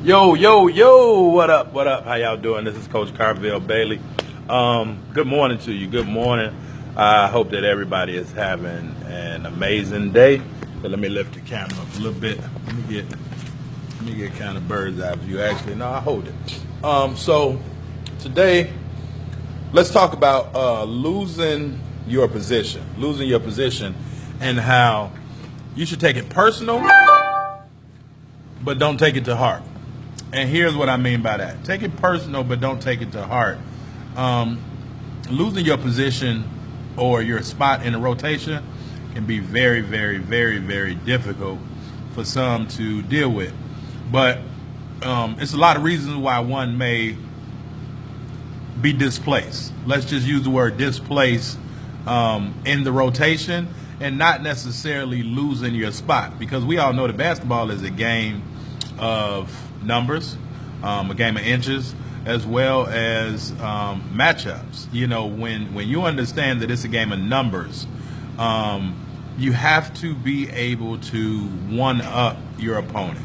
Yo, yo, yo, what up, what up? How y'all doing? This is Coach Carville Bailey. Good morning to you. Good morning. I hope that everybody is having an amazing day. But let me lift the camera up a little bit. Let me get kind of bird's eye view. Actually, no, I hold it. So today, let's talk about losing your position, and how you should take it personal, but don't take it to heart. And here's what I mean by that. Take it personal, but don't take it to heart. Um, Losing your position or your spot in the rotation can be very, very, very, very difficult for some to deal with. But it's a lot of reasons why one may be displaced. Let's just use the word displaced in the rotation, and not necessarily losing your spot, because we all know that basketball is a game of numbers, a game of inches, as well as matchups. You know, when you understand that it's a game of numbers, you have to be able to one up your opponent,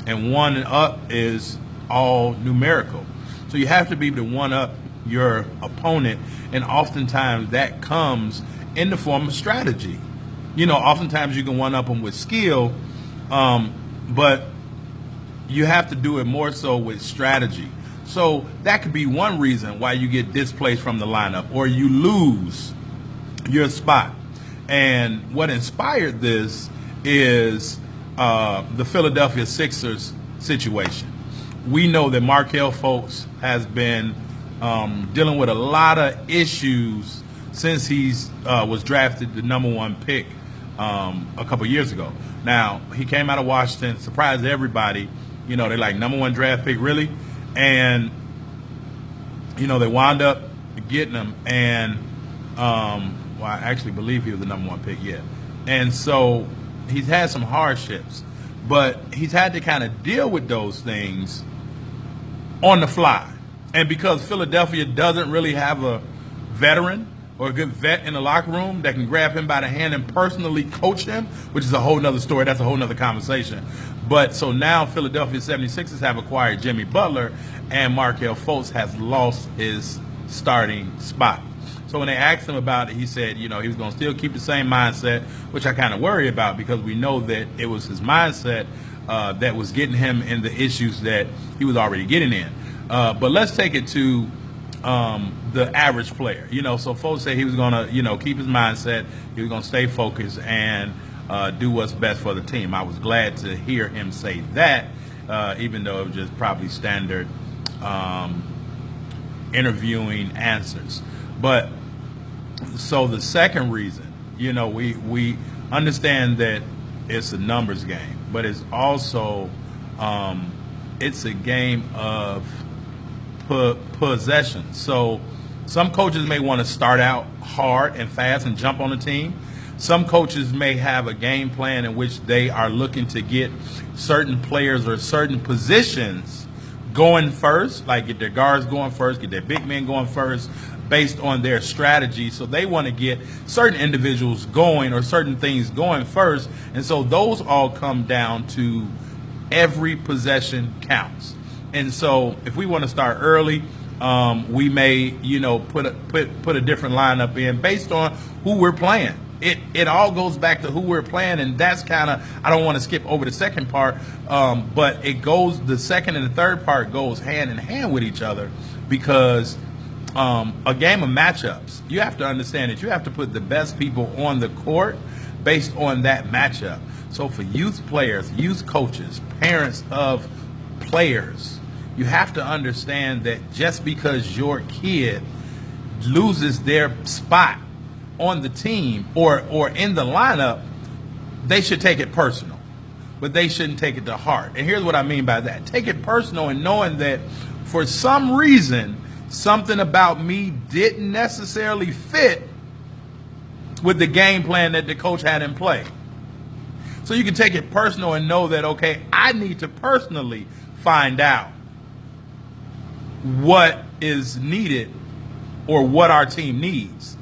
and one up is all numerical. So you have to be able to one up your opponent, and oftentimes that comes in the form of strategy. You know, oftentimes you can one up them with skill, but you have to do it more so with strategy. So that could be one reason why you get displaced from the lineup or you lose your spot. And what inspired this is the Philadelphia Sixers situation. We know that Markelle Fultz has been dealing with a lot of issues since he's was drafted the #1 pick a couple years ago. Now, he came out of Washington, surprised everybody. You know, they're like, #1 draft pick, really? And, you know, they wound up getting him. And, well, I actually believe he was the #1 pick, yeah. And so he's had some hardships, but he's had to kind of deal with those things on the fly. And because Philadelphia doesn't really have a veteran or a good vet in the locker room that can grab him by the hand and personally coach him, which is a whole nother story. That's a whole nother conversation. But so now Philadelphia 76ers have acquired Jimmy Butler, and Markelle Fultz has lost his starting spot. So when they asked him about it, he said, you know, he was going to still keep the same mindset, which I kind of worry about, because we know that it was his mindset that was getting him in the issues that he was already getting in. But let's take it to the average player. You know, so Fultz said he was going to, you know, keep his mindset. He was going to stay focused and do what's best for the team. I was glad to hear him say that, even though it was just probably standard interviewing answers. But so the second reason, you know, we understand that it's a numbers game, but it's also it's a game of possession. So some coaches may want to start out hard and fast and jump on the team. Some coaches may have a game plan in which they are looking to get certain players or certain positions going first, like get their guards going first, get their big men going first, based on their strategy. So they want to get certain individuals going or certain things going first. And so those all come down to every possession counts. And so if we want to start early, we may, you know, put a different lineup in based on who we're playing. It all goes back to who we're playing, and that's kind of, I don't want to skip over the second part, but it goes, the second and the third part goes hand in hand with each other, because a game of matchups, you have to understand that you have to put the best people on the court based on that matchup. So for youth players, youth coaches, parents of players, you have to understand that just because your kid loses their spot on the team or in the lineup, they should take it personal, but they shouldn't take it to heart. And here's what I mean by that. Take it personal and knowing that for some reason, something about me didn't necessarily fit with the game plan that the coach had in play. So you can take it personal and know that, okay, I need to personally find out what is needed or what our team needs.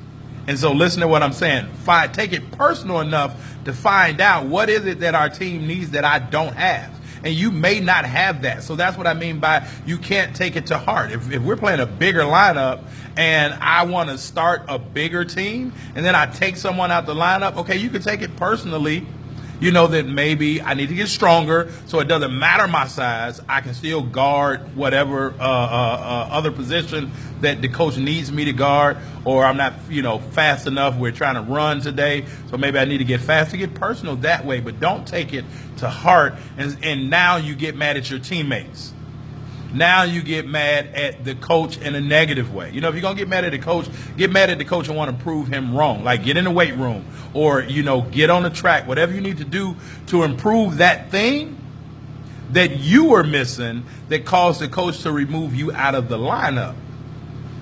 And so listen to what I'm saying. Take it personal enough to find out what is it that our team needs that I don't have. And you may not have that. So that's what I mean by you can't take it to heart. If we're playing a bigger lineup and I want to start a bigger team and then I take someone out the lineup, okay, you can take it personally. You know that maybe I need to get stronger, so it doesn't matter my size. I can still guard whatever other position that the coach needs me to guard, or I'm not, fast enough. We're trying to run today, so maybe I need to get fast. To get personal that way, but don't take it to heart. And now you get mad at your teammates. Now you get mad at the coach in a negative way. If you're going to get mad at the coach, get mad at the coach and want to prove him wrong. Like get in the weight room or, get on the track, whatever you need to do to improve that thing that you were missing that caused the coach to remove you out of the lineup.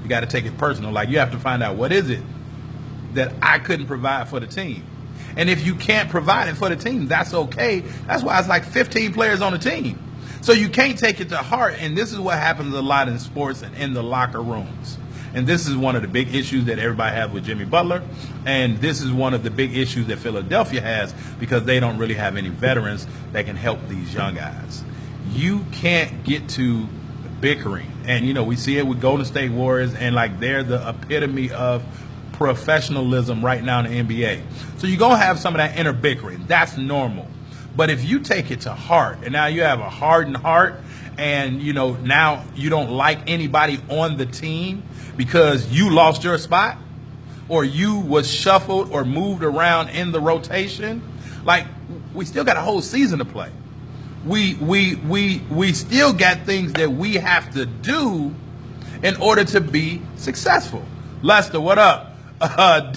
You got to take it personal. Like you have to find out what is it that I couldn't provide for the team. And if you can't provide it for the team, that's okay. That's why it's like 15 players on the team. So you can't take it to heart, and this is what happens a lot in sports and in the locker rooms. And this is one of the big issues that everybody has with Jimmy Butler, and this is one of the big issues that Philadelphia has because they don't really have any veterans that can help these young guys. You can't get to bickering, and we see it with Golden State Warriors, and like they're the epitome of professionalism right now in the NBA. So you're going to have some of that inner bickering. That's normal. But if you take it to heart, and now you have a hardened heart, and now you don't like anybody on the team because you lost your spot, or you was shuffled or moved around in the rotation, like we still got a whole season to play. We still got things that we have to do in order to be successful. Lester, what up?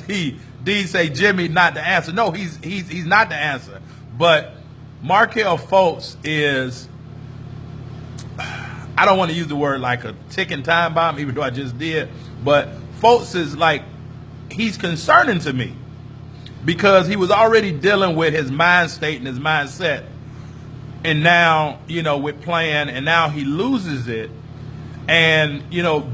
D say Jimmy not the answer. No, he's not the answer, but Markelle Fultz is, I don't want to use the word like a ticking time bomb, even though I just did, but Fultz is like, he's concerning to me because he was already dealing with his mind state and his mindset. And now, with playing, and now he loses it. And,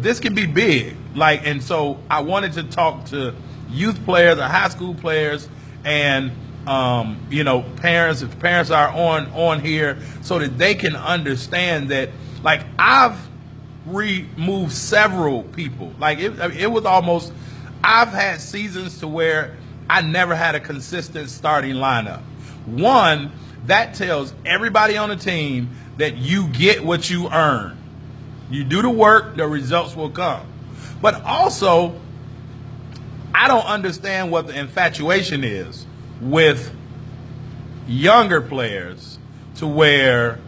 this can be big. And so I wanted to talk to youth players or high school players and parents, if parents are on here, so that they can understand that, like, I've removed several people. Like, it was almost, I've had seasons to where I never had a consistent starting lineup. One, that tells everybody on the team that you get what you earn. You do the work, the results will come. But also, I don't understand what the infatuation is with younger players to where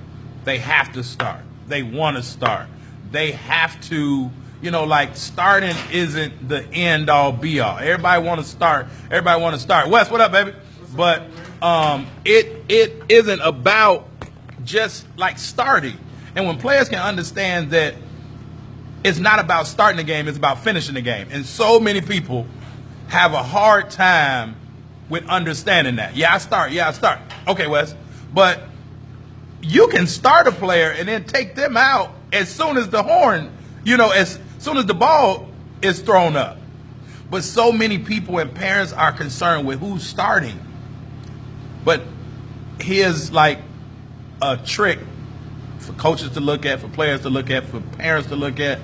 they have to start. They want to start. They have to, like starting isn't the end all be all. Everybody want to start. Everybody want to start. Wes, what up, baby? But it isn't about just like starting. And when players can understand that it's not about starting the game, it's about finishing the game. And so many people have a hard time with understanding that. Yeah, I start. Okay, Wes. But you can start a player and then take them out as soon as the horn, as soon as the ball is thrown up. But so many people and parents are concerned with who's starting. But here's like a trick for coaches to look at, for players to look at, for parents to look at.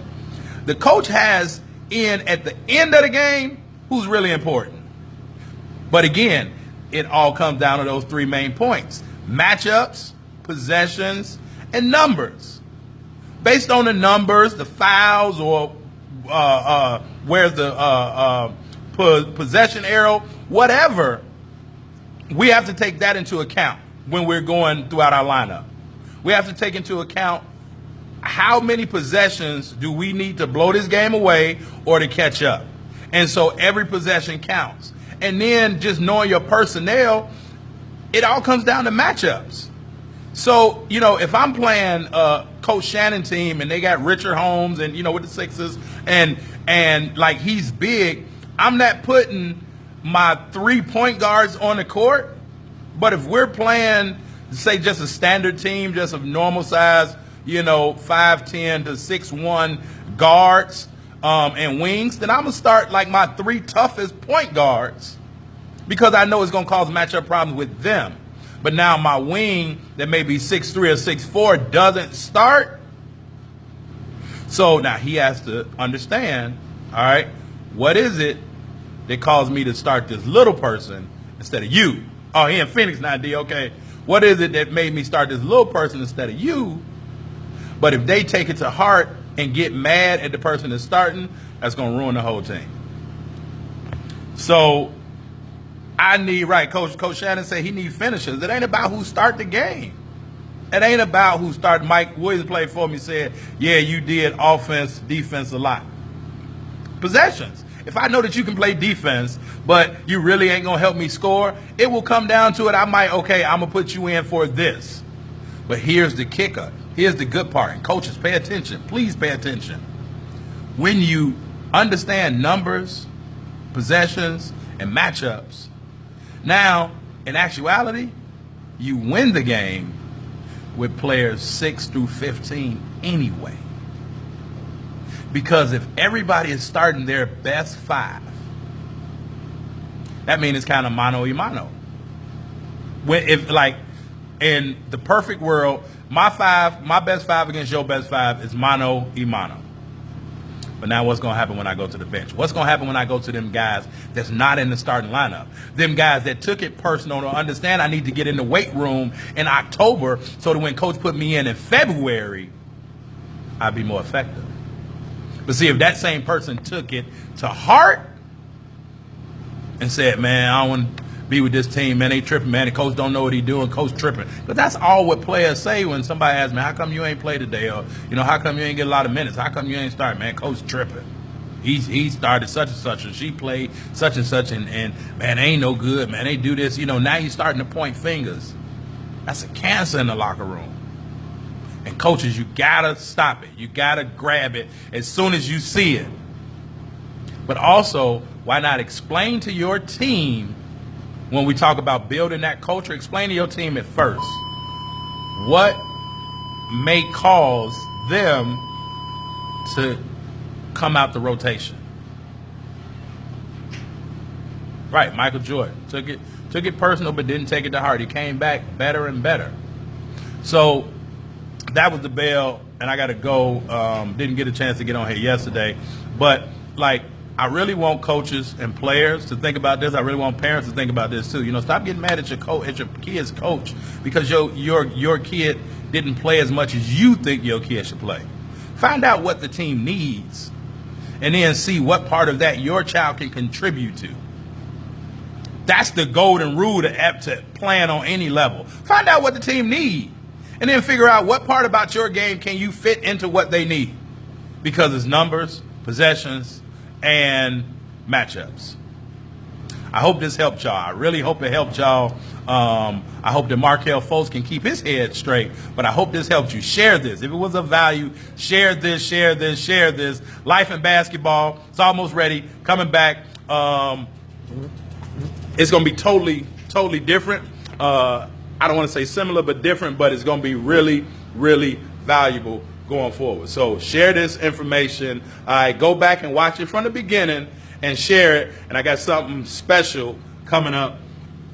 The coach has at the end of the game who's really important. But again, it all comes down to those three main points: matchups, possessions, and numbers. Based on the numbers, the fouls, or where's the possession arrow, whatever, we have to take that into account when we're going throughout our lineup. We have to take into account how many possessions do we need to blow this game away or to catch up. And so every possession counts. And then just knowing your personnel, it all comes down to matchups. So, if I'm playing Coach Shannon team and they got Richard Holmes and, with the Sixers and like he's big, I'm not putting my 3 point guards on the court. But if we're playing, say, just a standard team, just of normal size, 5'10" to 6'1" guards and wings, then I'm going to start like my 3 toughest point guards because I know it's going to cause matchup problems with them. but now my wing that may be 6'3" or 6'4" doesn't start. So now he has to understand, all right, what is it that caused me to start this little person instead of you? Oh, he in Phoenix now, D. Okay. What is it that made me start this little person instead of you? But if they take it to heart and get mad at the person that's starting, that's going to ruin the whole team. So I need, right, Coach Shannon said he needs finishers. It ain't about who start the game. It ain't about who start. Mike Williams played for me, said, yeah, you did offense, defense a lot. Possessions. If I know that you can play defense, but you really ain't going to help me score, it will come down to it. I might, okay, I'm going to put you in for this. But here's the kicker. Here's the good part. And coaches, pay attention. Please pay attention. When you understand numbers, possessions, and matchups, now, in actuality, you win the game with players 6 through 15 anyway. Because if everybody is starting their best 5, that means it's kind of mano a mano. If, like, in the perfect world, my best 5 against your best 5 is mano a mano. But now what's going to happen when I go to the bench? What's going to happen when I go to them guys that's not in the starting lineup? Them guys that took it personal to understand I need to get in the weight room in October so that when coach put me in February, I'd be more effective. But see, if that same person took it to heart and said, man, I don't want to be with this team, man, they tripping, man, the coach don't know what he doing, coach tripping. But that's all what players say when somebody asks me, how come you ain't played today? Or, you know, how come you ain't get a lot of minutes? How come you ain't start? Man, coach tripping. He started such and such, and she played such and such, and man, they ain't no good, man, they do this. You know, now you're starting to point fingers. That's a cancer in the locker room. And coaches, you gotta stop it. You gotta grab it as soon as you see it. But also, why not explain to your team when we talk about building that culture, explain to your team at first what may cause them to come out the rotation. Right, Michael Jordan took it personal but didn't take it to heart. He came back better and better. So that was the bell, and I got to go. Didn't get a chance to get on here yesterday. But, like, I really want coaches and players to think about this. I really want parents to think about this, too. You know, stop getting mad at your kid's coach because your kid didn't play as much as you think your kid should play. Find out what the team needs and then see what part of that your child can contribute to. That's the golden rule to plan on any level. Find out what the team needs. And then figure out what part about your game can you fit into what they need. Because it's numbers, possessions, and matchups. I hope this helped y'all. I really hope it helped y'all. I hope that Markelle Fultz can keep his head straight. But I hope this helped you. Share this. If it was of value, share this, share this, share this. Life in basketball. It's almost ready. Coming back. It's going to be totally different. I don't want to say similar, but different, but it's going to be really, really valuable going forward. So share this information. All right, go back and watch it from the beginning and share it. And I got something special coming up,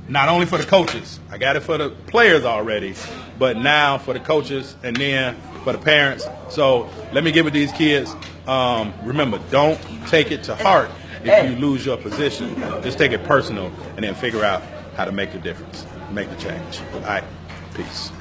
not only for the coaches. I got it for the players already, but now for the coaches and then for the parents. So let me get with these kids. Remember, don't take it to heart if you lose your position. Just take it personal and then figure out how to make the difference. Make the change. All right. Peace.